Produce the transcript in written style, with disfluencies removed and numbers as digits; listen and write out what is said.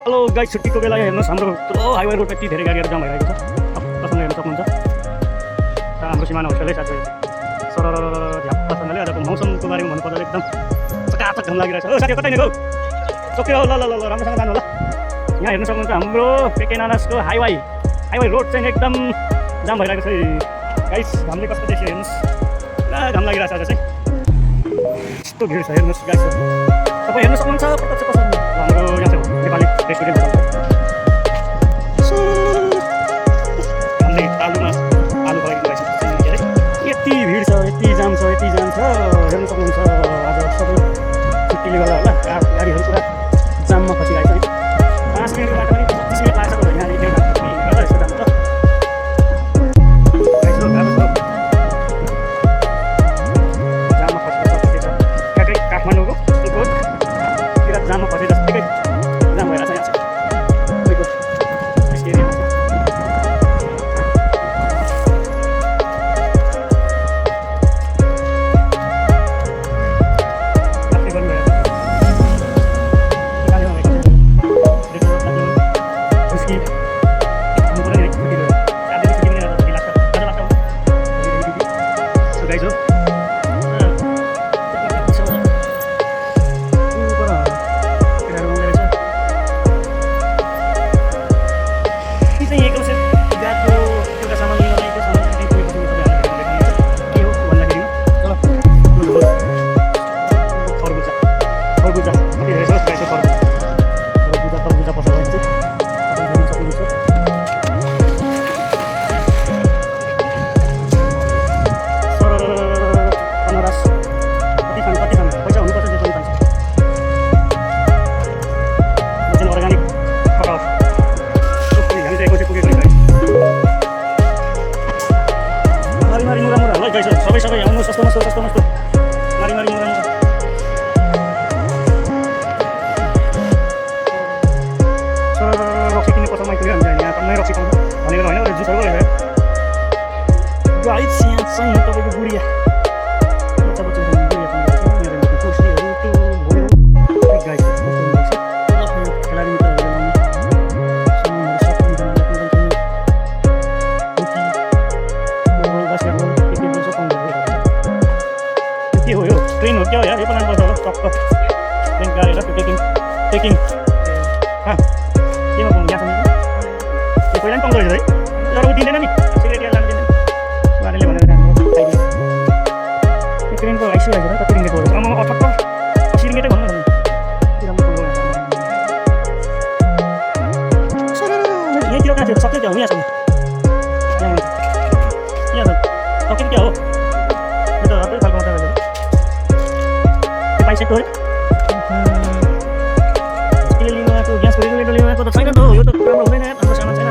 Hello guys, छुट्टीको बेला हेर्नुहोस् हाम्रो ठुलो हाइवे रोड यति धेरै गाडीहरू जाम भइरहेको छ। तपाईँले हेर्न सक्नुहुन्छ र हाम्रो सिमाना होस्टेलले साथै सरर झ्याप्पासँगले आजको मौसमको बारेमा भन्नुपर्दा एकदम चकाचक घाम लागिरहेछ। हो साथी, कतै नै गयो चोक्यो ल ल ल राम्रोसँग जानु होला। यहाँ हेर्न सक्नुहुन्छ हाम्रो पेकेनानासको हाइवे रोड चाहिँ एकदम जाम भइरहेको छ गाइस। घामले कस्तो देख्यो हेर्नुहोस्, पुरा घाम लागिरहेछ आज चाहिँ। यस्तो भिड छ हेर्नुहोस् गाइस, तपाईँ हेर्न सक्नुहुन्छ प्रत्यक्ष पसलमा हाम्रो यहाँ चाहिँ नेपाली रेस्टुरेन्ट हामीले आलु फलाइदिनु भएको छ। यति भिड छ, यति जाम छ हेर्न सक्नुहुन्छ। आज सबै छुट्टीले गर्दा होला गाडीहरू पुरा जाममा फसिरहेको छ। 5 मिनटको बाटो पनि 25 मिनट लाग्छ यहाँनिर गर्दा यस्तो जाम छ। जाममा फसेको छ ठ्याक्कै काठमाडौँको जाममा फसे जत्तिकै जाम भइरहेछ यहाँ चाहिँ तपाईँको यस्तो एरियामा चाहिँ। राख्दै गर्नु भइरहेछ गाडीमा भएको छुट्टी हुनु पऱ्यो है। छुट्टी भयो आजदेखि छुट्टी पनि आज लाग्छ सो गाइस हो सबै आउनु सस्तो मस्तो मारी मुरा रक्सी किन्ने पसलमा आइपुग्यो हामी यहाँ टन्नै रक्सी पाउँछ भनेर होइन जुसहरू भयो गाइस। यहाँ चाहिँ तपाईँको गुडिया खेलाडी के हो यो ट्रेन हो क्या हो यार? यो बनाउनु पर्छ होला टक्क ट्रेन गाडेर त्यो टेकिङ केमा पाउनु यहाँसम्म त्यो पहिला पनि पाउँदो रहेछ है। तर ऊ दिँदैन नि सिगरेट या लानु दिँदैन गाडीले भनेर राम्रो खाइदियो। त्यो ट्रेनको आइसु आइसक्यो कति रिङ्गेट हो म अठक्क 80 रिङ्गेटै भन्नु न यहीँतिर कहाँ थियो त? सबै क्या हो यहाँसम्म यहाँ छ सबै क्या हो? यो त अर्कै खालको मात्रै रहेछ। पाइसक्यो अरे स्टिल लिनु आएको ग्यासको रेगुलेटर लिनु आएको त छैन त हो। यो त राम्रो हुँदैन हाम्रो सामान छैन।